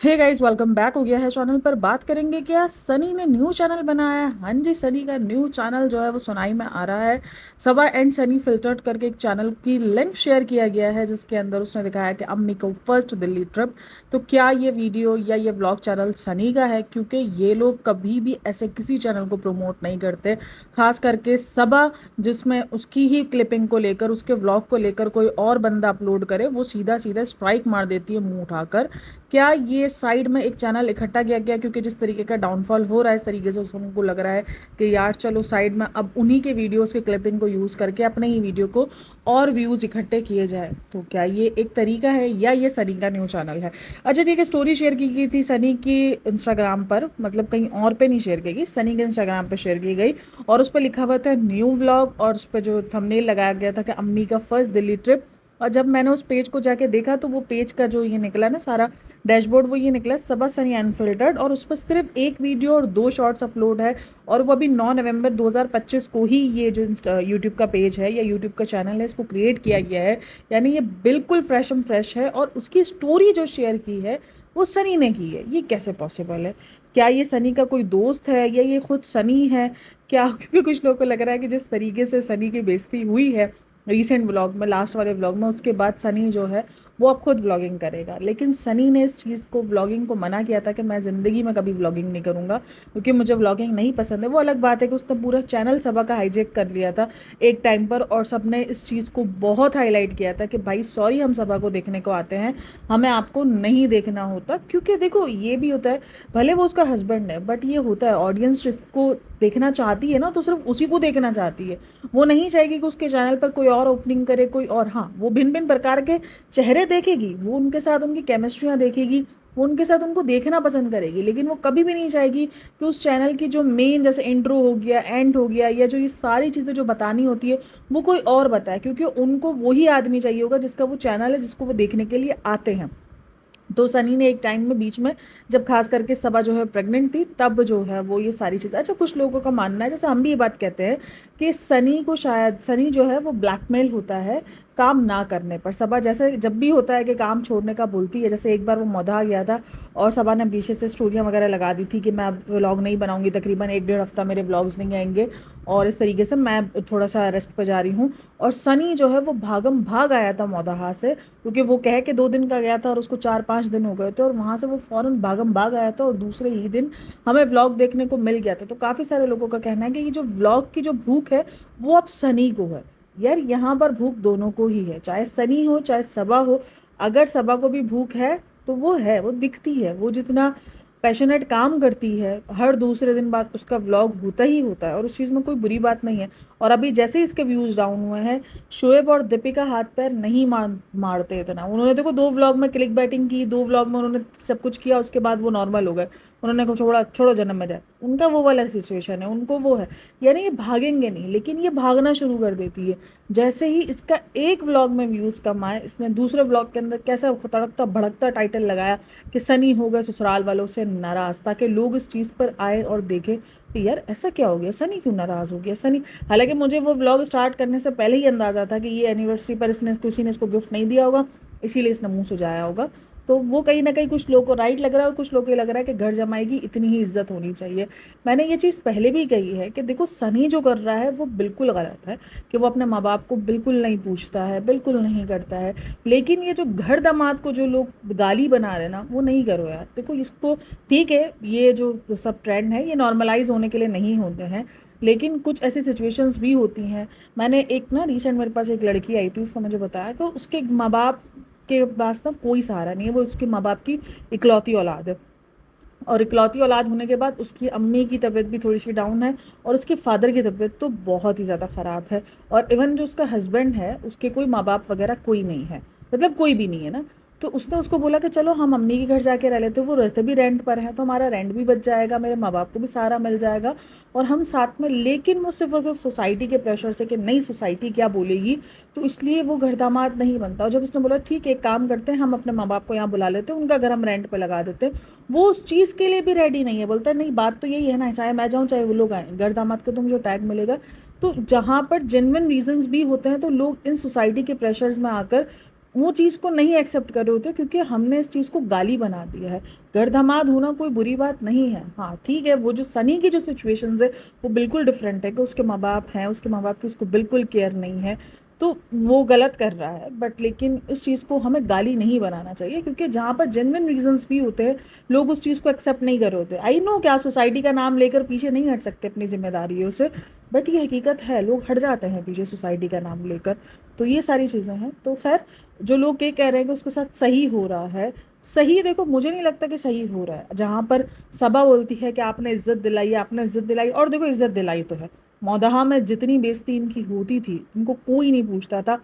Hey guys, welcome back हो गया है चैनल पर। बात करेंगे क्या सनी ने न्यू चैनल बनाया है। हाँ जी, सनी का न्यू चैनल जो है वो सुनाई में आ रहा है। सबा एंड सनी फिल्टर्ड करके एक चैनल की लिंक शेयर किया गया है, जिसके अंदर उसने दिखाया कि अम्मी को फर्स्ट दिल्ली ट्रिप। तो क्या ये वीडियो या ये ब्लॉग चैनल सनी का है? क्योंकि ये लोग कभी भी ऐसे किसी चैनल को प्रमोट नहीं करते, खास करके सबा। जिसमें उसकी ही क्लिपिंग को लेकर, उसके व्लॉग को लेकर कोई और बंदा अपलोड करे, वो सीधा सीधा स्ट्राइक मार देती है मुंह उठाकर। क्या ये साइड में एक चैनल इकट्ठा किया गया क्योंकि जिस तरीके का डाउनफॉल हो रहा है, इस तरीके से उनको लग रहा है कि यार चलो साइड में अब उन्हीं के वीडियोस के क्लिपिंग को यूज़ करके अपने ही वीडियो को और व्यूज़ इकट्ठे किए जाए। तो क्या ये एक तरीका है या ये सनी का न्यू चैनल है? अच्छा ठीक है, स्टोरी शेयर की गई थी सनी की इंस्टाग्राम पर, मतलब कहीं और पे नहीं शेयर की गई, सनी के इंस्टाग्राम पर शेयर की गई। और उस पर लिखा हुआ था न्यू व्लॉग, और उस पर जो थंबनेल लगाया गया था कि अम्मी का फर्स्ट दिल्ली ट्रिप। और जब मैंने उस पेज को जाके देखा तो वो पेज का जो ये निकला ना सारा डैशबोर्ड, वो ये निकला सबा सनी अनफिल्टर्ड, और उस पर सिर्फ एक वीडियो और 2 शॉर्ट्स अपलोड है। और वो अभी 9 नवंबर 2025 को ही ये जो यूट्यूब का पेज है या यूट्यूब का चैनल है, इसको क्रिएट किया गया है। यानी ये बिल्कुल फ्रेश एंड फ्रेश है। और उसकी स्टोरी जो शेयर की है वो सनी ने की है। ये कैसे पॉसिबल है? क्या ये सनी का कोई दोस्त है या ये खुद सनी है? क्या क्योंकि कुछ लोगों को लग रहा है कि जिस तरीके से सनी की बेइज्जती हुई है रीसेंट व्लॉग में, लास्ट वाले व्लॉग में, उसके बाद सनी जो है वो अब खुद व्लॉगिंग करेगा। लेकिन सनी ने इस चीज़ को, व्लॉगिंग को मना किया था कि मैं ज़िंदगी में कभी व्लॉगिंग नहीं करूँगा क्योंकि मुझे व्लॉगिंग नहीं पसंद है। वो अलग बात है कि उसने पूरा चैनल सबा का हाईजेक कर लिया था एक टाइम पर, और सब ने इस चीज़ को बहुत हाईलाइट किया था कि भाई सॉरी, हम सबा को देखने को आते हैं, हमें आपको नहीं देखना होता। क्योंकि देखो ये भी होता है, भले वो उसका हस्बैंड है, बट ये होता है ऑडियंस जिसको देखना चाहती है ना, तो सिर्फ उसी को देखना चाहती है। वो नहीं चाहेगी कि उसके चैनल पर कोई और ओपनिंग करे, कोई और। हाँ, वो भिन्न भिन्न प्रकार के चेहरे देखेगी, वो उनके साथ उनकी केमिस्ट्रियाँ देखेगी, वो उनके साथ उनको देखना पसंद करेगी, लेकिन वो कभी भी नहीं चाहेगी कि उस चैनल की जो मेन, जैसे इंट्रो हो गया, एंड हो गया, या जो ये सारी चीज़ें जो बतानी होती है, वो कोई और बताए। क्योंकि उनको वही आदमी चाहिए होगा जिसका वो चैनल है, जिसको वो देखने के लिए आते हैं। तो सनी ने एक टाइम में, बीच में, जब खास करके सबा जो है प्रेग्नेंट थी, तब जो है वो ये सारी चीज़। अच्छा, कुछ लोगों का मानना है, जैसे हम भी ये बात कहते हैं कि सनी को, शायद सनी जो है वो ब्लैकमेल होता है काम ना करने पर। सबा जैसे जब भी होता है कि काम छोड़ने का बोलती है, जैसे एक बार वो मौधा गया था और सबा ने पीछे से स्टोरियाँ वगैरह लगा दी थी कि मैं अब व्लॉग नहीं बनाऊंगी, तकरीबन 1 डेढ़ हफ्ता मेरे व्लॉग्स नहीं आएंगे, और इस तरीके से मैं थोड़ा सा रेस्ट पर जा रही हूँ। और सनी जो है वो भागम भाग आया था मौदाहा से, क्योंकि वो कह के 2 दिन का गया था और उसको 4 5 दिन हो गए थे, और वहाँ से वो फ़ौरन भागम भाग आया था और दूसरे ही दिन हमें व्लॉग देखने को मिल गया था। तो काफ़ी सारे लोगों का कहना है कि ये जो व्लॉग की जो भूख है वो अब सनी को है। यार यहाँ पर भूख दोनों को ही है, चाहे सनी हो चाहे सबा हो। अगर सबा को भी भूख है तो वो है, वो दिखती है, वो जितना पैशनेट काम करती है, हर दूसरे दिन बाद उसका व्लॉग होता ही होता है, और उस चीज़ में कोई बुरी बात नहीं है। और अभी जैसे ही इसके व्यूज़ डाउन हुए हैं, शोएब और दीपिका हाथ पैर नहीं मारते इतना। उन्होंने देखो 2 व्लॉग में क्लिक बैटिंग की, 2 व्लॉग में उन्होंने सब कुछ किया, उसके बाद वो नॉर्मल हो गए। उन्होंने कहा छोड़ा, छोड़ो जन्म में जाए, उनका वो वाला सिचुएशन है, उनको वो है। यानी ये भागेंगे नहीं, लेकिन ये भागना शुरू कर देती है। जैसे ही इसका एक व्लॉग में व्यूज़ कम आए, इसने दूसरे व्लॉग के अंदर कैसा तड़कता भड़कता टाइटल लगाया कि सनी हो गए ससुराल वालों से नाराज़, ताकि लोग इस चीज़ पर आए और देखें कि यार ऐसा क्या हो गया, सनी क्यों नाराज़ हो गया सनी। हालांकि मुझे वो व्लॉग स्टार्ट करने से पहले ही अंदाज़ा था कि ये एनिवर्सरी पर इसने, किसी ने इसको गिफ्ट नहीं दिया होगा, इसीलिए इसने मुंह सुजाया होगा। तो वो कहीं ना कहीं कुछ लोगों को राइट लग रहा है, और कुछ लोगों को लग रहा है कि घर जमाई की इतनी ही इज्जत होनी चाहिए। मैंने ये चीज़ पहले भी कही है कि देखो सनी जो कर रहा है वो बिल्कुल गलत है, कि वो अपने माँ बाप को बिल्कुल नहीं पूछता है, बिल्कुल नहीं करता है। लेकिन ये जो घर दामाद को जो लोग गाली बना रहे हैं ना, वो नहीं करो यार। देखो इसको, ठीक है, ये जो सब ट्रेंड है ये नॉर्मलाइज होने के लिए नहीं होते हैं, लेकिन कुछ ऐसी सिचुएशंस भी होती हैं। मैंने एक ना, रिसेंट मेरे पास एक लड़की आई थी, उसने मुझे बताया कि उसके माँ बाप के पास ना कोई सहारा नहीं है, वो उसके माँ बाप की इकलौती औलाद है। और इकलौती औलाद होने के बाद उसकी अम्मी की तबीयत भी थोड़ी सी डाउन है, और उसके फादर की तबीयत तो बहुत ही ज़्यादा ख़राब है। और इवन जो उसका हस्बैंड है, उसके कोई माँ बाप वगैरह कोई नहीं है, मतलब कोई भी नहीं है ना। तो उसने उसको बोला कि चलो हम अम्मी के घर जाके रह लेते, वो रहते भी रेंट पर हैं, तो हमारा रेंट भी बच जाएगा, मेरे माँ बाप को भी सहारा मिल जाएगा, और हम साथ में। लेकिन वो सिर्फ और सिर्फ सोसाइटी के प्रेशर से, कि नई सोसाइटी क्या बोलेगी, तो इसलिए वो घर दामाद नहीं बनता। और जब उसने बोला ठीक है एक काम करते हैं, हम अपने माँ बाप को यहाँ बुला लेते हैं, उनका घर हम रेंट पर लगा देते हैं, वो उस चीज़ के लिए भी रेडी नहीं है। बोलता है नहीं, बात तो यही है ना, चाहे मैं जाऊँ चाहे वो लोग आए, घर दामाद को तो मुझे टैग मिलेगा। तो जहाँ पर जेन्युइन रीजंस भी होते हैं, तो लोग इन सोसाइटी के प्रेशर्स में आकर वो चीज़ को नहीं एक्सेप्ट कर रहे होते क्योंकि हमने इस चीज़ को गाली बना दिया है। गर्दमाद होना कोई बुरी बात नहीं है। हाँ ठीक है, वो जो सनी की जो सिचुएशंस है वो बिल्कुल डिफरेंट है कि उसके माँ बाप हैं, उसके माँ बाप की उसको बिल्कुल केयर नहीं है, तो वो गलत कर रहा है। बट लेकिन इस चीज़ को हमें गाली नहीं बनाना चाहिए क्योंकि जहाँ पर जेन्युइन रीजंस भी होते हैं लोग उस चीज़ को एक्सेप्ट नहीं कर रहे होते। आई नो कि आप सोसाइटी का नाम लेकर पीछे नहीं हट सकते अपनी जिम्मेदारियों से, बट ये हकीकत है, लोग हट जाते हैं पीछे सोसाइटी का नाम लेकर। तो ये सारी चीज़ें हैं। तो खैर, जो लोग ये कह रहे हैं कि उसके साथ सही हो रहा है, सही देखो मुझे नहीं लगता कि सही हो रहा है। जहाँ पर सबा बोलती है कि आपने इज्जत दिलाई, आपने इज्जत दिलाई, और देखो इज्जत दिलाई तो है। मौदहा में जितनी बेइज्जती इनकी होती थी इनको कोई नहीं पूछता था।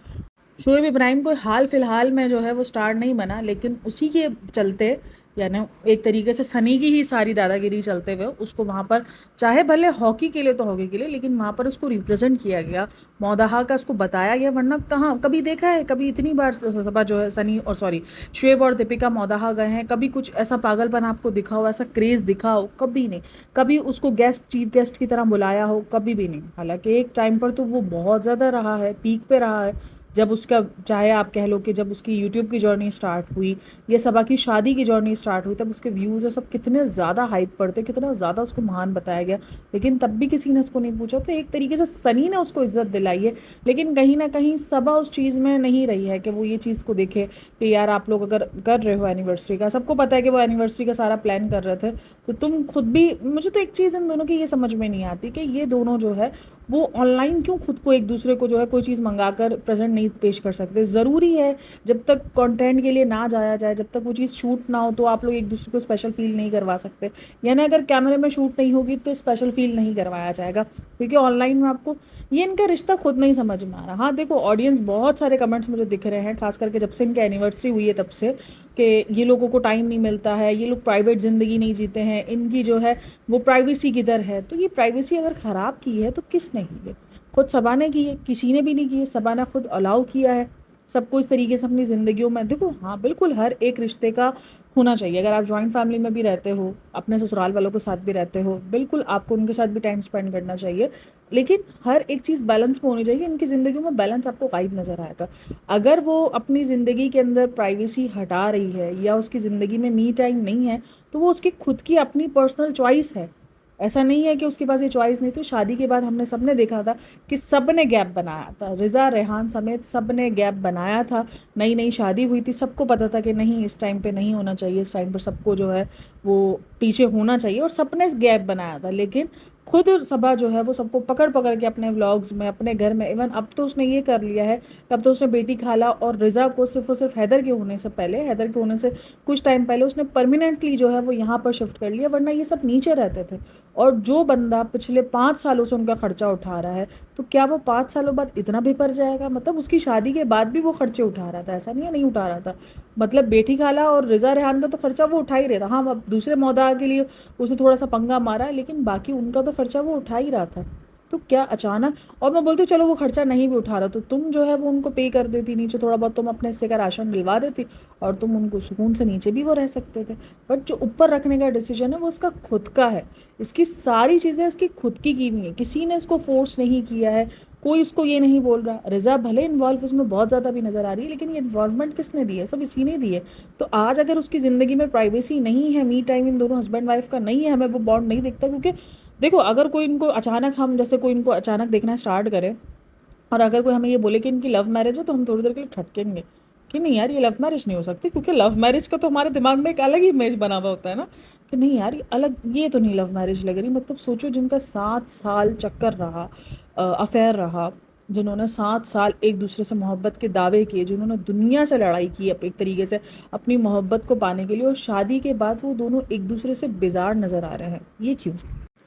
शोएब इब्राहिम को हाल फिलहाल में जो है वो स्टार नहीं बना, लेकिन उसी के चलते, यानी एक तरीके से सनी की ही सारी दादागिरी चलते हुए उसको वहाँ पर, चाहे भले हॉकी के लिए तो हॉकी के लिए, लेकिन वहाँ पर उसको रिप्रेजेंट किया गया, मौदहा का उसको बताया गया। वरना कहाँ कभी देखा है, कभी इतनी बार सभा जो है सनी और सॉरी शोएब और दीपिका मौदहा गए हैं, कभी कुछ ऐसा पागलपन आपको दिखा हो, ऐसा क्रेज़ दिखा हो? कभी नहीं। कभी उसको गेस्ट, चीफ गेस्ट की तरह बुलाया हो? कभी भी नहीं। हालांकि एक टाइम पर तो वो बहुत ज़्यादा रहा है, पीक पे रहा है, जब उसका, चाहे आप कह लो कि जब उसकी यूट्यूब की जर्नी स्टार्ट हुई या सबा की शादी की जर्नी स्टार्ट हुई, तब उसके व्यूज़ और सब कितने ज़्यादा हाइप पड़ते, कितना ज़्यादा उसको महान बताया गया, लेकिन तब भी किसी ने उसको नहीं पूछा। तो एक तरीके से सनी ने उसको इज्जत दिलाई है, लेकिन कहीं ना कहीं सबा उस चीज़ में नहीं रही है कि वो ये चीज़ को देखे कि यार आप लोग अगर कर रहे हो एनिवर्सरी का, सबको पता है कि वो एनिवर्सरी का सारा प्लान कर रहे थे, तो तुम खुद भी, मुझे तो एक चीज़ इन दोनों की ये समझ में नहीं आती कि ये दोनों जो है वो ऑनलाइन क्यों खुद को एक दूसरे को जो है कोई चीज़ मंगाकर प्रेजेंट नहीं पेश कर सकते। ज़रूरी है, जब तक कंटेंट के लिए ना जाया जाए, जब तक वो चीज़ शूट ना हो, तो आप लोग एक दूसरे को स्पेशल फील नहीं करवा सकते। यानी अगर कैमरे में शूट नहीं होगी तो स्पेशल फील नहीं करवाया जाएगा, क्योंकि ऑनलाइन में आपको ये इनका रिश्ता खुद नहीं समझ में आ रहा। हाँ देखो, ऑडियंस बहुत सारे कमेंट्स मुझे दिख रहे हैं, खास करके जब से इनकी एनिवर्सरी हुई है तब से, कि ये लोगों को टाइम नहीं मिलता है, ये लोग प्राइवेट ज़िंदगी नहीं जीते हैं, इनकी जो है वो प्राइवेसी किधर है। तो ये प्राइवेसी अगर ख़राब की है तो किसने की है? खुद सबा ने की है, किसी ने भी नहीं की है। सबा ने खुद अलाउ किया है सबको इस तरीके से अपनी ज़िंदगियों में। देखो हाँ बिल्कुल, हर एक रिश्ते का होना चाहिए। अगर आप जॉइंट फैमिली में भी रहते हो, अपने ससुराल वालों के साथ भी रहते हो, बिल्कुल आपको उनके साथ भी टाइम स्पेंड करना चाहिए, लेकिन हर एक चीज़ बैलेंस में होनी चाहिए। इनकी ज़िंदगियों में बैलेंस आपको गायब नज़र आएगा। अगर वो अपनी ज़िंदगी के अंदर प्राइवेसी हटा रही है या उसकी ज़िंदगी में मी टाइम नहीं है, तो वो उसकी खुद की अपनी पर्सनल चॉइस है। ऐसा नहीं है कि उसके पास ये चॉइस नहीं थी। शादी के बाद हमने सबने देखा था कि सब ने गैप बनाया था, रिज़ा रेहान समेत सब ने गैप बनाया था। नई नई शादी हुई थी, सबको पता था कि नहीं इस टाइम पे नहीं होना चाहिए, इस टाइम पर सबको जो है वो पीछे होना चाहिए, और सबने गैप बनाया था। लेकिन खुद सबा जो है वो सबको पकड़ पकड़ के अपने व्लॉग्स में, अपने घर में, इवन अब तो उसने ये कर लिया है, अब तो उसने बेटी खाला और रिज़ा को सिर्फ और सिर्फ हैदर के होने से पहले, हैदर के होने से कुछ टाइम पहले उसने परमानेंटली जो है वो यहाँ पर शिफ्ट कर लिया। वरना ये सब नीचे रहते थे, और जो बंदा पिछले 5 सालों से उनका खर्चा उठा रहा है, तो क्या वो 5 सालों बाद इतना बेपर जाएगा? मतलब उसकी शादी के बाद भी वो खर्चे उठा रहा था, ऐसा नहीं है नहीं उठा रहा था। मतलब बेटी खाला और रिज़ा रेहान का तो खर्चा वो उठा ही रहा था। हाँ, अब दूसरे मौदा के लिए उसने थोड़ा सा पंगा मारा, लेकिन बाकी उनका तो खर्चा वो उठा ही रहा था। तो क्या अचानक, और मैं बोलती हूँ चलो वो खर्चा नहीं भी उठा रहा तो तुम जो है वो उनको पे कर देती, नीचे थोड़ा बहुत तुम अपने हिस्से का राशन दिलवा देती, और तुम उनको सुकून से नीचे भी वो रह सकते थे। बट जो ऊपर रखने का डिसीजन है वो उसका खुद का है। इसकी सारी चीज़ें इसकी खुद की हुई हैं, किसी ने इसको फोर्स नहीं किया है, कोई इसको ये नहीं बोल रहा। रिज़ा भले इन्वॉल्व इसमें बहुत ज़्यादा भी नज़र आ रही है, लेकिन ये इन्वॉल्वमेंट किसने दी है? सब इसी ने दी है। तो आज अगर उसकी ज़िंदगी में प्राइवेसी नहीं है, मी टाइम इन दोनों हस्बैंड वाइफ का नहीं है, हमें वो बॉन्ड नहीं दिखता। क्योंकि देखो, अगर कोई इनको अचानक, हम जैसे कोई इनको अचानक देखना स्टार्ट करे, और अगर कोई हमें ये बोले कि इनकी लव मैरिज है, तो हम थोड़ी देर के लिए ठटकेंगे कि नहीं यार ये लव मैरिज नहीं हो सकती, क्योंकि लव मैरिज का तो हमारे दिमाग में एक अलग ही इमेज बना हुआ होता है ना, कि नहीं यार ये अलग, ये तो नहीं लव मैरिज लग रही। मतलब सोचो, जिनका 7 साल चक्कर रहा, अफेयर रहा, जिन्होंने 7 साल एक दूसरे से मोहब्बत के दावे किए, जिन्होंने दुनिया से लड़ाई की एक तरीके से अपनी मोहब्बत को पाने के लिए, और शादी के बाद वो दोनों एक दूसरे से बेजार नज़र आ रहे हैं, ये क्यों?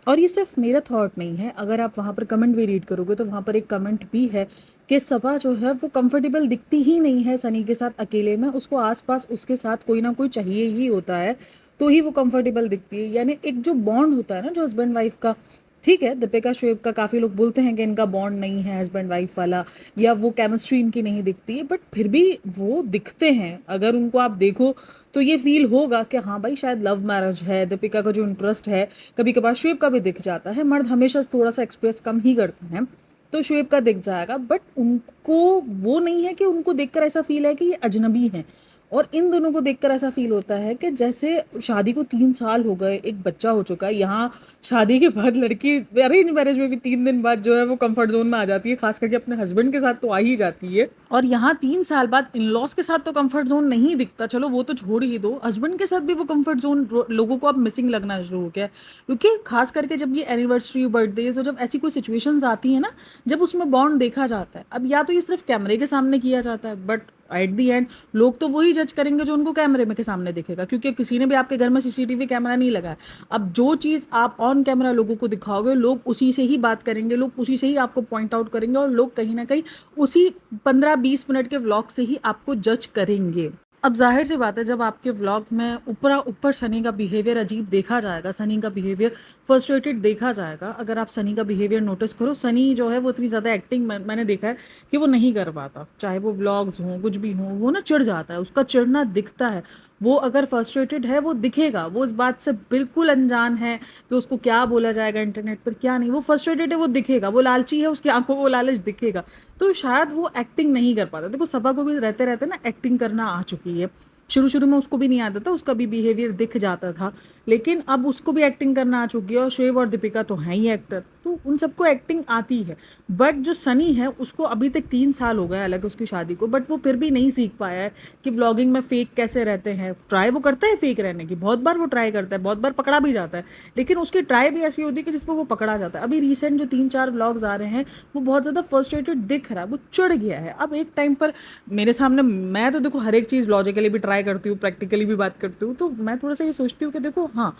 और ये सिर्फ मेरा थॉट नहीं है, अगर आप वहाँ पर कमेंट भी रीड करोगे तो वहाँ पर एक कमेंट भी है कि सबा जो है वो कंफर्टेबल दिखती ही नहीं है सनी के साथ अकेले में, उसको आसपास उसके साथ कोई ना कोई चाहिए ही होता है, तो ही वो कंफर्टेबल दिखती है। यानी एक जो बॉन्ड होता है ना, जो हस्बैंड वाइफ का, ठीक है दीपिका शोएब का काफ़ी लोग बोलते हैं कि इनका बॉन्ड नहीं है हस्बैंड वाइफ वाला, या वो केमिस्ट्री इनकी नहीं दिखती है, बट फिर भी वो दिखते हैं। अगर उनको आप देखो तो ये फील होगा कि हाँ भाई शायद लव मैरिज है। दीपिका का जो इंटरेस्ट है कभी कभार शोएब का भी दिख जाता है। मर्द हमेशा थोड़ा सा एक्सप्रेस कम ही करते हैं, तो शुएब का दिख जाएगा। बट उनको वो नहीं है कि उनको देखकर ऐसा फील है कि ये अजनबी हैं, और इन दोनों को देखकर ऐसा फील होता है कि जैसे शादी को 3 साल हो गए, एक बच्चा हो चुका है। यहाँ शादी के बाद लड़की अरेंज मैरिज में भी 3 दिन बाद जो है वो कंफर्ट जोन में आ जाती है, खास करके अपने हस्बैंड के साथ तो आ ही जाती है। और यहाँ 3 साल बाद इन लॉज के साथ तो कंफर्ट जोन नहीं दिखता, चलो वो तो छोड़ ही दो, हस्बैंड के साथ भी वो कंफर्ट जोन लोगों को अब मिसिंग लगना शुरू हो गया है। क्योंकि खास करके जब ये एनिवर्सरी, बर्थडेज और जब ऐसी कोई सिचुएशंस आती है ना, जब उसमें बॉन्ड देखा जाता है, अब या तो ये सिर्फ कैमरे के सामने किया जाता है, बट एट दी एंड लोग तो वही जज करेंगे जो उनको कैमरे में के सामने दिखेगा, क्योंकि किसी ने भी आपके घर में सीसीटीवी कैमरा नहीं लगाया। अब जो चीज़ आप ऑन कैमरा लोगों को दिखाओगे, लोग उसी से ही बात करेंगे, लोग उसी से ही आपको पॉइंट आउट करेंगे, और लोग कहीं ना कहीं उसी 15-20 मिनट के व्लॉग से ही आपको जज करेंगे। अब जाहिर सी बात है, जब आपके व्लॉग में ऊपर सनी का बिहेवियर अजीब देखा जाएगा, सनी का बिहेवियर फ्रस्ट्रेटेड देखा जाएगा। अगर आप सनी का बिहेवियर नोटिस करो, सनी जो है वो इतनी ज़्यादा एक्टिंग मैंने देखा है कि वो नहीं कर पाता, चाहे वो व्लॉग्स हों कुछ भी हों, वो ना चिढ़ जाता है, उसका चिढ़ना दिखता है। वो अगर फ्रस्ट्रेटेड है वो दिखेगा, वो इस बात से बिल्कुल अनजान है कि उसको क्या बोला जाएगा इंटरनेट पर क्या नहीं। वो फ्रस्ट्रेटेड है, वो दिखेगा, वो लालची है, उसकी आंखों में वो लालच दिखेगा। तो शायद वो एक्टिंग नहीं कर पाता। देखो सभा को भी रहते रहते ना एक्टिंग करना आ चुकी है। शुरू शुरू में उसको भी नहीं आता था, उसका भी बिहेवियर दिख जाता था, लेकिन अब उसको भी एक्टिंग करना आ चुकी है। और शोएब और दीपिका तो हैं ही एक्टर, तो उन सबको एक्टिंग आती है। बट जो सनी है उसको अभी तक 3 साल हो गए अलग उसकी शादी को, बट वो फिर भी नहीं सीख पाया है कि व्लॉगिंग में फेक कैसे रहते हैं। ट्राई वो करता है फेक रहने की, बहुत बार वो ट्राई करता है, बहुत बार पकड़ा भी जाता है, लेकिन उसकी ट्राई भी ऐसी होती है कि जिसमें वो पकड़ा जाता है। अभी रिसेंट जो 3-4 व्लॉग्स आ रहे हैं वो बहुत ज़्यादा फ्रस्ट्रेटेड दिख रहा है, वो चिढ़ गया है। अब एक टाइम पर मेरे सामने, मैं तो देखो हर एक चीज़ लॉजिकली भी ट्राई करती हूँ, प्रैक्टिकली भी बात करती हूँ, तो मैं थोड़ा सा ये सोचती हूँ कि देखो हाँ,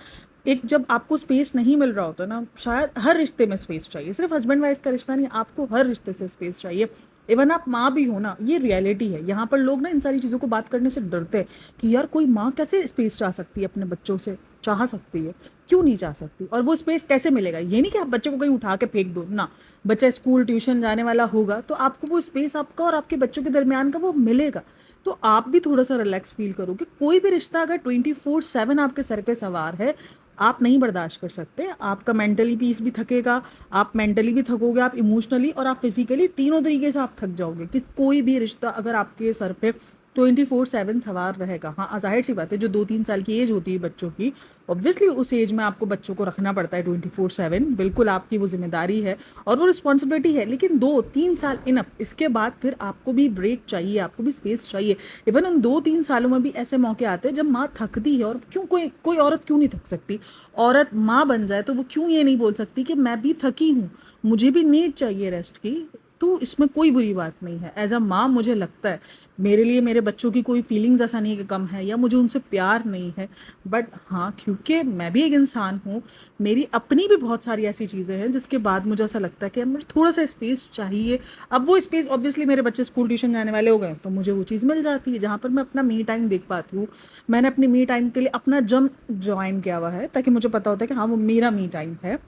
एक जब आपको स्पेस नहीं मिल रहा होता ना, शायद हर रिश्ते में स्पेस चाहिए, सिर्फ हस्बैंड वाइफ का रिश्ता नहीं, आपको हर रिश्ते से स्पेस चाहिए। इवन आप माँ भी हो ना, ये रियलिटी है। यहाँ पर लोग ना इन सारी चीज़ों को बात करने से डरते हैं कि यार कोई माँ कैसे स्पेस चाह सकती है अपने बच्चों से, चाह सकती है, क्यों नहीं चाह सकती, और वो स्पेस कैसे मिलेगा। ये नहीं कि आप बच्चे को कहीं उठा के फेंक दो ना, बच्चा स्कूल ट्यूशन जाने वाला होगा तो आपको वो स्पेस आपका और आपके बच्चों के दरमियान का वो मिलेगा। तो आप भी थोड़ा सा रिलैक्स फील करो कि कोई भी रिश्ता अगर 24/7 आपके सर पे सवार है, आप नहीं बर्दाश्त कर सकते। आपका मेंटली पीस भी थकेगा, आप मेंटली भी थकोगे, आप इमोशनली और आप फिजिकली, तीनों तरीके से आप थक जाओगे कि कोई भी रिश्ता अगर आपके सर पे 24/7 सवार रहेगा। हाँ जाहिर सी बात है, जो 2-3 साल की एज होती है बच्चों की, ऑब्वियसली उस एज में आपको बच्चों को रखना पड़ता है 24/7, बिल्कुल आपकी वो जिम्मेदारी है और वो रिस्पॉन्सिबिलिटी है। लेकिन 2-3 साल इनफ, इसके बाद फिर आपको भी ब्रेक चाहिए, आपको भी स्पेस चाहिए। इवन उन 2-3 सालों में भी ऐसे मौके आते हैं जब माँ थकती है, और क्यों, कोई औरत क्यों नहीं थक सकती। औरत माँ बन जाए तो वो क्यों ये नहीं बोल सकती कि मैं भी थकी हूँ, मुझे भी नीड चाहिए रेस्ट की। तो इसमें कोई बुरी बात नहीं है। एज अ माँ मुझे लगता है, मेरे लिए मेरे बच्चों की कोई फीलिंग्स ऐसा नहीं है कि कम है या मुझे उनसे प्यार नहीं है, बट हाँ क्योंकि मैं भी एक इंसान हूँ, मेरी अपनी भी बहुत सारी ऐसी चीज़ें हैं जिसके बाद मुझे ऐसा लगता है कि मुझे थोड़ा सा स्पेस चाहिए। अब वो स्पेस ऑब्वियसली मेरे बच्चे स्कूल ट्यूशन जाने वाले हो गए तो मुझे वो चीज़ मिल जाती है जहाँ पर मैं अपना मी टाइम देख पाती हूँ। मैंने अपनी मी टाइम के लिए अपना जिम ज्वाइन किया हुआ है, ताकि मुझे पता होता है कि हाँ वो मेरा मी टाइम है,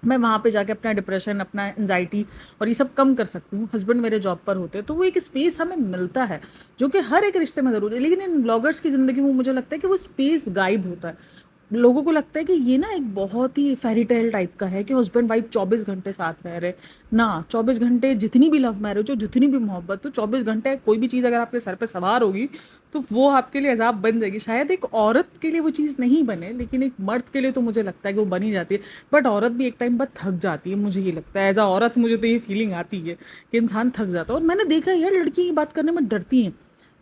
मैं वहाँ पे जाके अपना डिप्रेशन, अपना एंजाइटी और ये सब कम कर सकती हूँ। हस्बैंड मेरे जॉब पर होते हैं तो वो एक स्पेस हमें मिलता है जो कि हर एक रिश्ते में ज़रूरी है। लेकिन इन ब्लॉगर्स की ज़िंदगी में मुझे लगता है कि वो स्पेस गायब होता है। लोगों को लगता है कि ये ना एक बहुत ही फेरी टेल टाइप का है कि हस्बैंड वाइफ 24 घंटे साथ रह रहे ना। 24 घंटे जितनी भी लव मैरिज हो, जितनी भी मोहब्बत हो, 24 घंटे कोई भी चीज़ अगर आपके सर पे सवार होगी तो वो आपके लिए अजाब बन जाएगी। शायद एक औरत के लिए वो चीज़ नहीं बने, लेकिन एक मर्द के लिए तो मुझे लगता है कि वो बनी जाती है। बट औरत भी एक टाइम बाद थक जाती है, मुझे ये लगता है। एज अ औरत मुझे तो ये फीलिंग आती है कि इंसान थक जाता है। और मैंने देखा है यार, लड़की की बात करने में डरती हैं।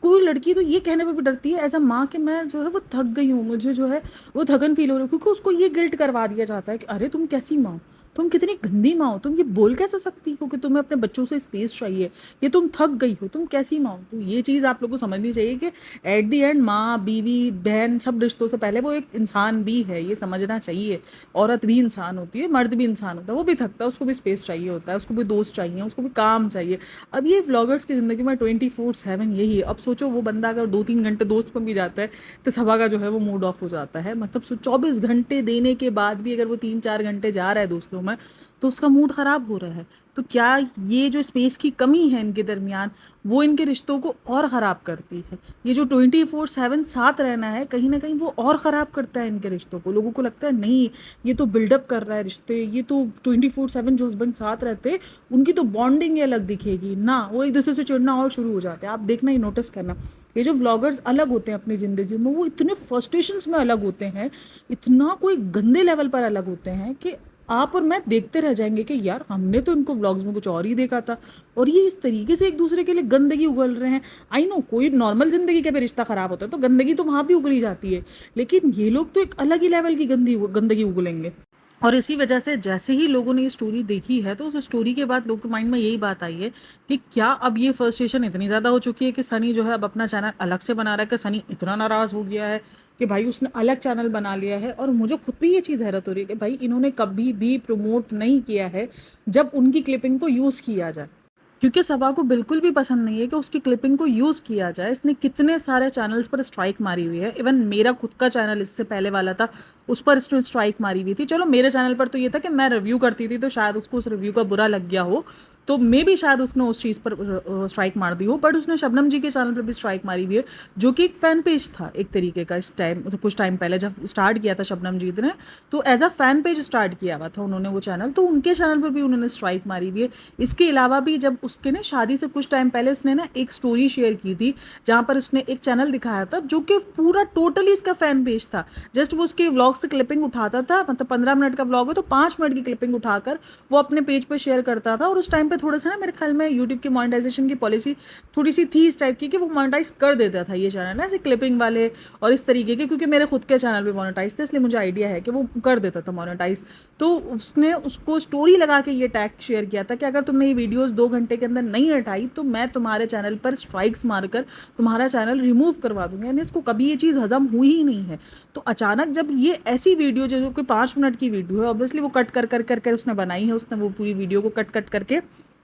कोई लड़की तो ये कहने पे भी डरती है एज अ माँ कि मैं जो है वो थक गई हूँ, मुझे जो है वो थकन फील हो रही है, क्योंकि उसको ये गिल्ट करवा दिया जाता है कि अरे तुम कैसी माँ हो, तुम कितनी गंदी माँ हो, तुम ये बोल कैसे सकती हो कि तुम्हें अपने बच्चों से स्पेस चाहिए, ये तुम थक गई हो, तुम कैसी माँ हो। तो ये चीज़ आप लोगों को समझनी चाहिए कि एट दी एंड माँ, बीवी, बहन, सब रिश्तों से पहले वो एक इंसान भी है, ये समझना चाहिए। औरत भी इंसान होती है, मर्द भी इंसान होता है, वो भी थकता है, उसको भी स्पेस चाहिए होता है, उसको भी दोस्त चाहिए, उसको भी काम चाहिए। अब ये व्लॉगर्स की ज़िंदगी में 24/7 यही है। अब सोचो वो बंदा अगर 2-3 घंटे दोस्त में भी जाता है तो सभा का जो है वो मूड ऑफ हो जाता है। मतलब 24 घंटे देने के बाद भी अगर वो 3-4 घंटे जा रहा है दोस्तों में, तो उसका मूड ख़राब हो रहा है। तो क्या ये जो स्पेस की कमी है इनके दरमियान, वो इनके रिश्तों को और ख़राब करती है? ये जो 24/7 साथ रहना है, कहीं न कहीं वो और ख़राब करता है इनके रिश्तों को। लोगों को लगता है नहीं, ये तो बिल्डअप कर रहा है रिश्ते, ये तो 24/7 जो हस्बैंड साथ रहते हैं, उनकी तो बॉन्डिंग ही अलग दिखेगी। ना, वो एक-दूसरे से चिढ़ना और शुरू हो जाते हैं। आप देखना, ये नोटिस करना, ये जो व्लॉगर्स अलग होते हैं अपनी ज़िंदगी में, वो इतने फ्रस्ट्रेशंस में अलग होते हैं, इतना कोई गंदे लेवल पर अलग होते हैं कि आप और मैं देखते रह जाएंगे कि यार हमने तो इनको व्लॉग्स में कुछ और ही देखा था, और ये इस तरीके से एक दूसरे के लिए गंदगी उगल रहे हैं। आई नो, कोई नॉर्मल जिंदगी का भी रिश्ता खराब होता है तो गंदगी तो वहां भी उगली जाती है, लेकिन ये लोग तो एक अलग ही लेवल की गंदगी उगलेंगे। और इसी वजह से जैसे ही लोगों ने ये स्टोरी देखी है, तो उस स्टोरी के बाद लोगों के माइंड में यही बात आई है कि क्या अब ये फ्रस्ट्रेशन इतनी ज़्यादा हो चुकी है कि सनी जो है अब अपना चैनल अलग से बना रहा है, कि सनी इतना नाराज़ हो गया है कि भाई उसने अलग चैनल बना लिया है। और मुझे खुद भी ये चीज़ हैरत हो रही है कि भाई इन्होंने कभी भी प्रमोट नहीं किया है जब उनकी क्लिपिंग को यूज़ किया जाए, क्योंकि सबा को बिल्कुल भी पसंद नहीं है कि उसकी क्लिपिंग को यूज़ किया जाए। इसने कितने सारे चैनल्स पर स्ट्राइक मारी हुई है। इवन मेरा खुद का चैनल इससे पहले वाला था, उस पर इसने स्ट्राइक मारी हुई थी। चलो, मेरे चैनल पर तो ये था कि मैं रिव्यू करती थी, तो शायद उसको उस रिव्यू का बुरा लग गया हो, तो मे भी शायद उसने उस चीज़ पर स्ट्राइक मार दी हो। बट उसने शबनम जी के चैनल पर भी स्ट्राइक मारी हुई है, जो कि एक फ़ैन पेज था एक तरीके का। इस टाइम, कुछ टाइम पहले जब स्टार्ट किया था शबनम जी ने, तो as a fan page start किया हुआ था उन्होंने वो चैनल, तो उनके चैनल पर भी उन्होंने स्ट्राइक मारी हुई है। इसके अलावा भी जब उसके ना शादी से कुछ टाइम पहले उसने ना एक स्टोरी शेयर की थी, जहाँ पर उसने एक चैनल दिखाया था जो कि पूरा टोटली इसका फ़ैन पेज था। जस्ट वो उसके व्लॉग से क्लिपिंग उठाता था, मतलब 15 मिनट का व्लॉग है तो 5 मिनट की क्लिपिंग उठाकर वो अपने पेज पर शेयर करता था। और उस टाइम पे थोड़ा सा ना, मेरे ख्याल में यूट्यूब की मोनेटाइजेशन की पॉलिसी थोड़ी सी थी इस टाइप की कि वो मोनेटाइज कर देता था ये चैनल ना, ऐसे क्लिपिंग वाले और इस तरीके के, क्योंकि मेरे खुद के चैनल भी मोनेटाइज थे, इसलिए मुझे आइडिया है कि वो कर देता था मोनेटाइज। तो उसने उसको स्टोरी लगा के ये टैग शेयर किया था कि अगर तुमने ये वीडियोस 2 घंटे के अंदर नहीं हटाई तो मैं तुम्हारे चैनल पर स्ट्राइक्स मारकर तुम्हारा चैनल रिमूव करवा दूंगा। यानी इसको कभी ये चीज़ हजम हुई ही नहीं है। तो अचानक जब ये ऐसी वीडियो जो कोई 5 मिनट की वीडियो है, ऑब्वियसली वो कट कर कर करके उसने बनाई है, उसने वो पूरी वीडियो को कट कट करके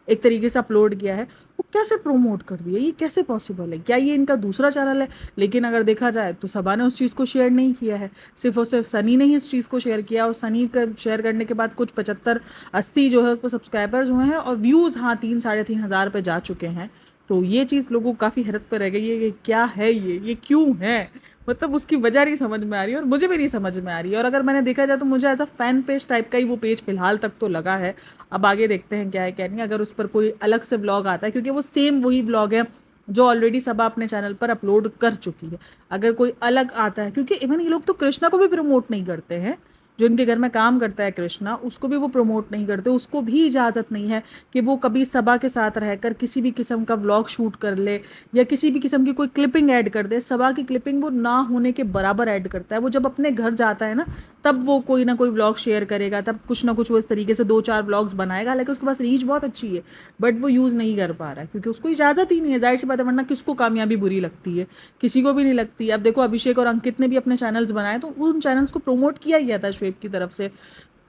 एक तरीके से अपलोड किया है, वो कैसे प्रमोट कर दिया? ये कैसे पॉसिबल है? क्या ये इनका दूसरा चैनल है? लेकिन अगर देखा जाए तो सबा ने उस चीज़ को शेयर नहीं किया है, सिर्फ और सिर्फ सनी ने ही इस चीज़ को शेयर किया। और सनी का शेयर करने के बाद कुछ 75-80 जो है उस पर सब्सक्राइबर्स हुए हैं, और व्यूज़ हाँ 3-3.5 हज़ार पे जा चुके हैं। तो ये चीज़ लोगों को काफ़ी हैरत पे रह गई है कि क्या है ये क्यों है? मतलब उसकी वजह नहीं समझ में आ रही है, और मुझे भी नहीं समझ में आ रही है। और अगर मैंने देखा जाए तो मुझे as a fan page type का ही वो पेज फ़िलहाल तक तो लगा है। अब आगे देखते हैं क्या है क्या नहीं। अगर उस पर कोई अलग से व्लॉग आता है, क्योंकि वो सेम वही व्लॉग है जो ऑलरेडी सबा अपने चैनल पर अपलोड कर चुकी है। अगर कोई अलग आता है, क्योंकि इवन ये लोग तो कृष्णा को भी प्रमोट नहीं करते हैं, जो इनके घर में काम करता है कृष्णा, उसको भी वो प्रमोट नहीं करते। उसको भी इजाज़त नहीं है कि वो कभी सबा के साथ रहकर किसी भी किस्म का व्लॉग शूट कर ले या किसी भी किस्म की कोई क्लिपिंग ऐड कर दे। सबा की क्लिपिंग वो ना होने के बराबर ऐड करता है। वो जब अपने घर जाता है ना, तब वो कोई ना कोई व्लॉग शेयर करेगा, तब कुछ ना कुछ वो इस तरीके से 2-4 व्लॉग्स बनाएगा। हालांकि उसके पास रीच बहुत अच्छी है, बट वो यूज़ नहीं कर पा रहा है क्योंकि उसको इजाज़त ही नहीं है। जाहिर सी बात है, वरना किसको कामयाबी बुरी लगती है? किसी को भी नहीं लगती। अब देखो, अभिषेक और अंकित ने भी अपने चैनल्स बनाए, तो उन चैनल्स को प्रमोट किया ही गया था शुएब की तरफ से।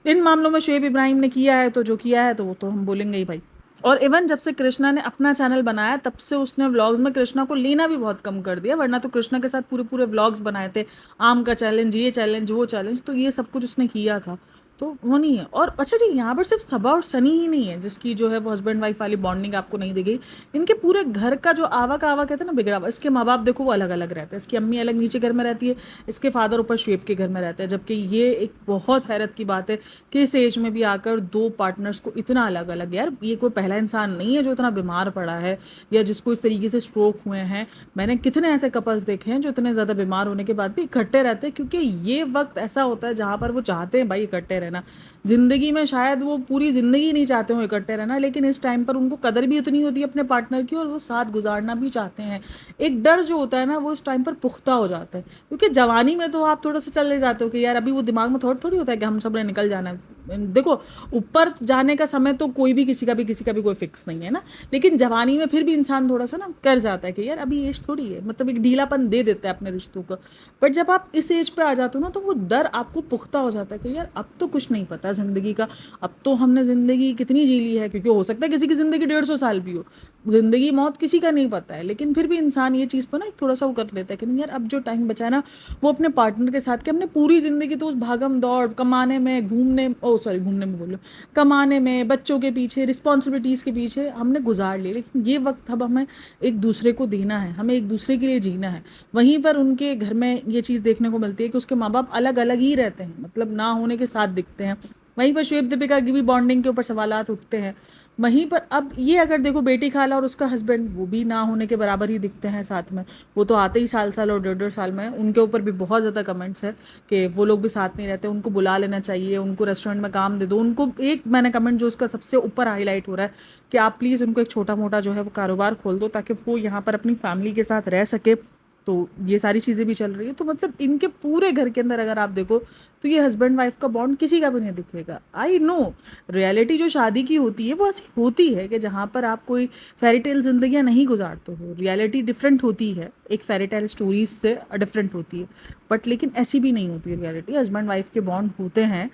इन मामलों में शुएब इब्राहिम ने किया है, तो जो किया है तो वो तो हम बोलेंगे ही भाई। और इवन जब से कृष्णा ने अपना चैनल बनाया, तब से उसने व्लॉग्स में कृष्णा को लेना भी बहुत कम कर दिया। वरना तो कृष्णा के साथ पूरे पूरे व्लॉग्स बनाए थे, आम का चैलेंज, ये चैलेंज, वो चैलेंज, तो ये सब कुछ उसने किया था। तो वो नहीं है। और अच्छा जी, यहाँ पर सिर्फ सबा और सनी ही नहीं है जिसकी जो है वो हस्बैंड वाइफ वाली बॉन्डिंग आपको नहीं दी गई। इनके पूरे घर का जो आवा का आवा कहते हैं ना, बिगड़ा हुआ। इसके माँ बाप देखो वो अलग अलग रहते हैं। इसकी अम्मी अलग नीचे घर में रहती है, इसके फादर ऊपर शुएब के घर में रहते हैं। जबकि ये एक बहुत हैरत की बात है कि इस एज में भी आकर 2 पार्टनर्स को इतना अलग अलग। यार, ये कोई पहला इंसान नहीं है जो इतना बीमार पड़ा है या जिसको इस तरीके से स्ट्रोक हुए हैं। मैंने कितने ऐसे कपल्स देखे हैं जो इतने ज़्यादा बीमार होने के बाद भी इकट्ठे रहते हैं, क्योंकि ये वक्त ऐसा होता है जहाँ पर वो चाहते हैं भाई इकट्ठे रहना। ज़िंदगी में शायद वो पूरी ज़िंदगी नहीं चाहते हो इकट्ठे रहना, लेकिन इस टाइम पर उनको कदर भी उतनी होती है अपने पार्टनर की, और वो साथ गुजारना भी चाहते हैं। एक डर जो होता है ना, वो इस टाइम पर पुख्ता हो जाता है। क्योंकि जवानी में तो आप थोड़ा सा चले जाते हो कि यार अभी वो दिमाग में थोड़ा थोड़ी होता है कि हम सब ने निकल जाना है। देखो, ऊपर जाने का समय तो कोई भी किसी का भी कोई फिक्स नहीं है ना। लेकिन जवानी में फिर भी इंसान थोड़ा सा ना कर जाता है कि यार अभी एज थोड़ी है, मतलब एक ढीलापन दे देता है अपने रिश्तों को। बट जब आप इस एज पे आ जाते हो ना, तो वो डर आपको पुख्ता हो जाता है कि यार अब तो कुछ नहीं पता ज़िंदगी का। अब तो हमने ज़िंदगी कितनी जी ली है, क्योंकि हो सकता है किसी की ज़िंदगी 150 साल भी हो, ज़िंदगी मौत किसी का नहीं पता है, लेकिन फिर भी इंसान ये चीज़ पर ना एक थोड़ा-सा वो कर लेता है कि नहीं यार, अब जो टाइम बचा है ना, वो अपने पार्टनर के साथ, कि हमने पूरी ज़िंदगी तो उस भागम-दौड़, कमाने में, घूमने में बोल रही हूँ, कमाने में, बच्चों के पीछे, रिस्पॉन्सिबिलिटीज़ के पीछे हमने गुज़ार ली, लेकिन ये वक़्त अब हमें एक-दूसरे को देना है, हमें एक-दूसरे के लिए जीना है। वहीं पर उनके घर में ये चीज़ देखने को मिलती है कि उसके माँ-बाप अलग-अलग ही रहते हैं, मतलब ना होने के साथ दिखते हैं। वहीं पर शुएब-दीपिका की भी बॉन्डिंग के ऊपर सवालात उठते हैं। वहीं पर अब ये अगर देखो, बेटी खाला और उसका हस्बैंड, वो भी ना होने के बराबर ही दिखते हैं साथ में। वो तो आते ही साल-साल और डेढ़-डेढ़ साल में, उनके ऊपर भी बहुत ज़्यादा कमेंट्स हैं कि वो लोग भी साथ में रहते हैं, उनको बुला लेना चाहिए, उनको रेस्टोरेंट में काम दे दो। उनको एक मैंने कमेंट जो उसका सबसे ऊपर हाईलाइट हो रहा है कि आप प्लीज़ उनको एक छोटा-मोटा जो है वो कारोबार खोल दो, ताकि वो यहाँ पर अपनी फैमिली के साथ रह सके। तो ये सारी चीज़ें भी चल रही है। तो मतलब इनके पूरे घर के अंदर अगर आप देखो, तो ये हस्बैंड वाइफ का बॉन्ड किसी का भी नहीं दिखेगा। आई नो रियलिटी जो शादी की होती है वो ऐसी होती है कि जहाँ पर आप कोई फेरी टेल ज़िंदगियाँ नहीं गुजारते हो, रियलिटी डिफरेंट होती है, एक फेरी टेल स्टोरीज से डिफरेंट होती है, बट लेकिन ऐसी भी नहीं होती है रियलिटी। हस्बैंड वाइफ के बॉन्ड होते हैं,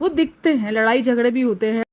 वो दिखते हैं, लड़ाई झगड़े भी होते हैं।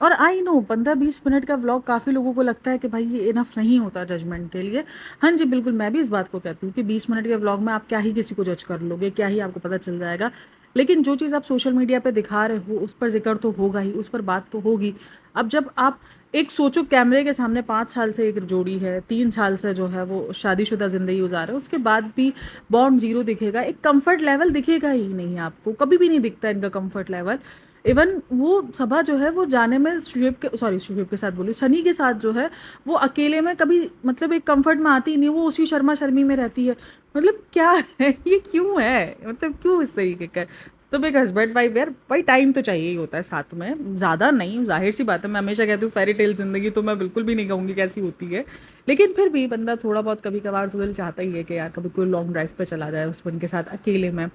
और आई नो 15-20 मिनट का व्लॉग काफ़ी लोगों को लगता है कि भाई ये इनफ नहीं होता जजमेंट के लिए। हाँ जी, बिल्कुल, मैं भी इस बात को कहती हूँ कि 20 मिनट के व्लॉग में आप क्या ही किसी को जज कर लोगे, क्या ही आपको पता चल जाएगा। लेकिन जो चीज़ आप सोशल मीडिया पे दिखा रहे हो, उस पर ज़िक्र तो होगा ही, उस पर बात तो होगी। अब जब आप एक सोचो, कैमरे के सामने 5 साल से एक जोड़ी है, 3 साल से जो है वो शादीशुदा ज़िंदगी गुजार रहे हैं, उसके बाद भी बॉन्ड ज़ीरो दिखेगा, एक कम्फर्ट लेवल दिखेगा ही नहीं आपको, कभी भी नहीं दिखता इनका कम्फर्ट लेवल। इवन वो सभा जो है वो जाने में शुएब के साथ बोली, सनी के साथ जो है वो अकेले में कभी मतलब एक कंफर्ट में आती ही नहीं, वो उसी शर्मा शर्मी में रहती है। मतलब क्या है ये, क्यों है, मतलब क्यों इस तरीके का। तो एक हस्बैंड वाइफ यार, भाई टाइम तो चाहिए ही होता है साथ में, ज़्यादा नहीं, जाहिर सी बात है। मैं हमेशा कहती हूँ फेरी टेल ज़िंदगी तो मैं बिल्कुल भी नहीं कहूँगी कैसी होती है, लेकिन फिर भी बंदा थोड़ा बहुत कभी कभार तो दिल चाहता ही है कि यार कभी कोई लॉन्ग ड्राइव पे चला जाए हस्बैंड के साथ अकेले में,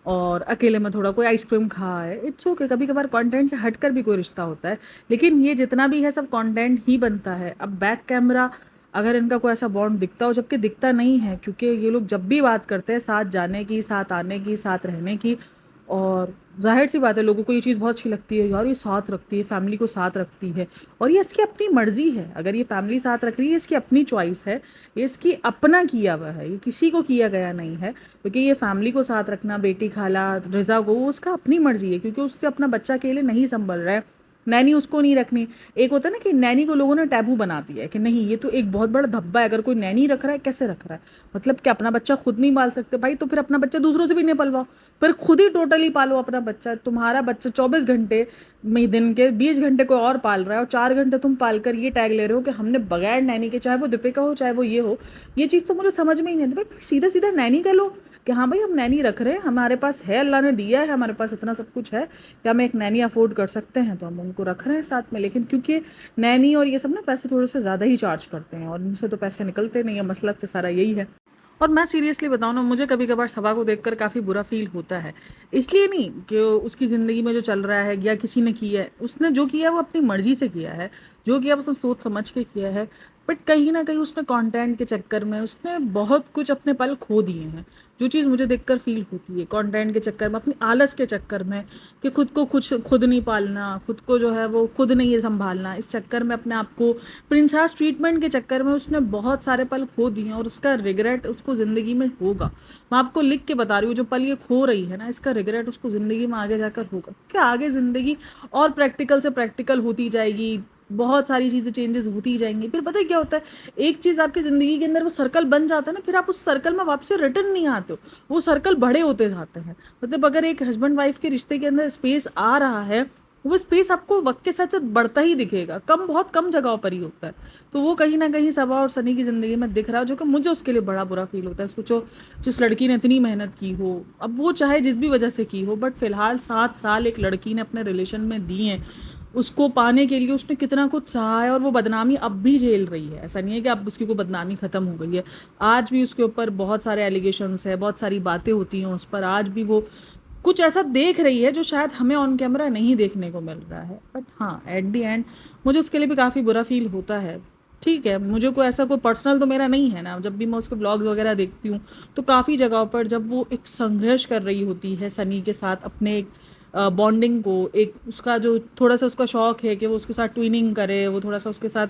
और अकेले में थोड़ा कोई आइसक्रीम खाए, इट्स ओके। कभी कभार कंटेंट से हटकर भी कोई रिश्ता होता है, लेकिन ये जितना भी है सब कंटेंट ही बनता है। अब बैक कैमरा अगर इनका कोई ऐसा बॉन्ड दिखता हो, जबकि दिखता नहीं है, क्योंकि ये लोग जब भी बात करते हैं साथ जाने की, साथ आने की, साथ रहने की, और जाहिर सी बात है लोगों को ये चीज़ बहुत अच्छी लगती है, यार ये साथ रखती है, फैमिली को साथ रखती है, और ये इसकी अपनी मर्जी है। अगर ये फैमिली साथ रख रही है, इसकी अपनी चॉइस है, ये इसकी अपना किया हुआ है, ये किसी को किया गया नहीं है। क्योंकि ये फैमिली को साथ रखना, बेटी खाला रज़ा को, वो उसका अपनी मर्जी है, क्योंकि उससे अपना बच्चा अकेले नहीं संभल रहा है। नैनी उसको नहीं रखनी। एक होता है ना कि नैनी को लोगों ने टैबू बना दिया है कि नहीं, ये तो एक बहुत बड़ा धब्बा है, अगर कोई नैनी रख रहा है कैसे रख रहा है, मतलब कि अपना बच्चा खुद नहीं पाल सकते भाई, तो फिर अपना बच्चा दूसरों से भी नहीं पलवाओ, फिर खुद ही टोटली पालो अपना बच्चा। तुम्हारा बच्चा 24 घंटे में दिन के 20 घंटे कोई और पाल रहा है, और 4 घंटे तुम पाल कर ये टैग ले रहे हो कि हमने बगैर नैनी के, चाहे वो दीपिका हो चाहे वो ये हो। ये चीज़ तो मुझे समझ में ही नहीं आती भाई, सीधा सीधा नैनी का लो कि हाँ भाई हम नैनी रख रहे हैं, हमारे पास है, अल्लाह ने दिया है, हमारे पास इतना सब कुछ है कि हम एक नैनी अफोर्ड कर सकते हैं, तो हम उनको रख रहे हैं साथ में। लेकिन क्योंकि नैनी और ये सब ना पैसे थोड़े से ज़्यादा ही चार्ज करते हैं, और इनसे तो पैसे निकलते नहीं है, मसला तो सारा यही है। और मैं सीरियसली बताऊँ ना, मुझे कभी कभार सभा को देखकर काफ़ी बुरा फील होता है। इसलिए नहीं कि उसकी ज़िंदगी में जो चल रहा है या किसी ने किया है, उसने जो किया है वो अपनी मर्ज़ी से किया है, जो किया वो उसने सोच समझ के किया है। बट कहीं ना कहीं उसने कंटेंट के चक्कर में उसने बहुत कुछ अपने पल खो दिए हैं, जो चीज़ मुझे देखकर फील होती है। कंटेंट के चक्कर में, अपनी आलस के चक्कर में, कि खुद को कुछ खुद नहीं पालना, खुद को जो है वो खुद नहीं संभालना, इस चक्कर में अपने आप को प्रिंसेस ट्रीटमेंट के चक्कर में उसने बहुत सारे पल खो दिए, और उसका रिग्रेट उसको ज़िंदगी में होगा। मैं आपको लिख के बता रही हूँ, जो पल ये खो रही है ना, इसका रिग्रेट उसको ज़िंदगी में आगे जाकर होगा, क्योंकि आगे ज़िंदगी और प्रैक्टिकल से प्रैक्टिकल होती जाएगी, बहुत सारी चीज़ें चेंजेस होती जाएंगी। फिर पता है क्या होता है, एक चीज़ आपकी ज़िंदगी के अंदर वो सर्कल बन जाता है ना, फिर आप उस सर्कल में वापस रिटर्न नहीं आते हो, वो सर्कल बड़े होते जाते हैं। मतलब अगर एक हस्बैंड वाइफ के रिश्ते के अंदर स्पेस आ रहा है, वो स्पेस आपको वक्त के साथ साथ बढ़ता ही दिखेगा, बहुत कम जगहों पर ही होता है। तो वो कहीं ना कहीं सबा और सनी की ज़िंदगी में दिख रहा है, जो कि मुझे उसके लिए बड़ा बुरा फील होता है। सोचो, जिस लड़की ने इतनी मेहनत की हो, अब वो चाहे जिस भी वजह से की हो, बट फिलहाल 7 साल एक लड़की ने अपने रिलेशन में दिए हैं, उसको पाने के लिए उसने कितना कुछ सहा है, और वो बदनामी अब भी झेल रही है। ऐसा नहीं है कि अब उसकी कोई बदनामी ख़त्म हो गई है, आज भी उसके ऊपर बहुत सारे एलिगेशंस है, बहुत सारी बातें होती हैं उस पर, आज भी वो कुछ ऐसा देख रही है जो शायद हमें ऑन कैमरा नहीं देखने को मिल रहा है। बट हाँ, एट दी एंड मुझे उसके लिए भी काफ़ी बुरा फील होता है। ठीक है, मुझे कोई ऐसा कोई पर्सनल तो मेरा नहीं है ना, जब भी मैं उसके ब्लॉग्स वगैरह देखती हूँ, तो काफ़ी जगहों पर जब वो एक संघर्ष कर रही होती है सनी के साथ, अपने एक बॉन्डिंग को, एक उसका जो थोड़ा सा उसका शौक है कि वो उसके साथ ट्विनिंग करे, वो थोड़ा सा उसके साथ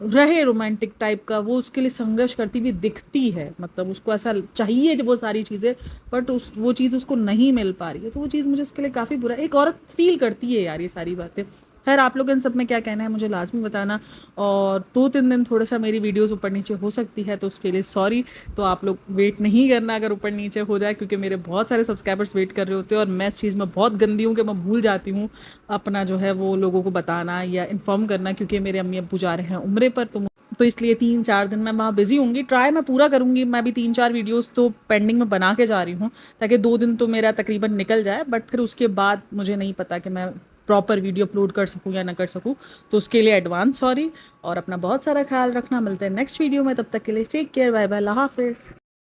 रहे रोमांटिक टाइप का, वो उसके लिए संघर्ष करती हुई दिखती है, मतलब उसको ऐसा चाहिए जो वो सारी चीज़ें, बट उस वो चीज़ उसको नहीं मिल पा रही है, तो वो चीज़ मुझे उसके लिए काफ़ी बुरा, एक औरत फील करती है यार ये सारी बातें। खैर आप लोग इन सब में क्या कहना है मुझे लाजमी बताना, और 2-3 दिन थोड़ा सा मेरी वीडियोस ऊपर नीचे हो सकती है तो उसके लिए सॉरी। तो आप लोग वेट नहीं करना अगर ऊपर नीचे हो जाए, क्योंकि मेरे बहुत सारे सब्सक्राइबर्स वेट कर रहे होते हैं और मैं इस चीज़ में बहुत गंदी हूँ कि मैं भूल जाती हूँ अपना जो है वो लोगों को बताना या इन्फॉर्म करना, क्योंकि मेरे अम्मी अब्बू जा रहे हैं उम्रे पर, तो इसलिए 3-4 दिन मैं वहाँ बिज़ी होंगी। ट्राई मैं पूरा करूँगी, मैं भी 3-4 वीडियोस तो पेंडिंग में बना के जा रही हूँ, ताकि 2 दिन तो मेरा तकरीबन निकल जाए, बट फिर उसके बाद मुझे नहीं पता कि मैं प्रॉपर वीडियो अपलोड कर सकूँ या ना कर सकूँ, तो उसके लिए एडवांस सॉरी। और अपना बहुत सारा ख्याल रखना, मिलते हैं नेक्स्ट वीडियो में, तब तक के लिए टेक केयर, बाय बाय, अल्लाह हाफिज़।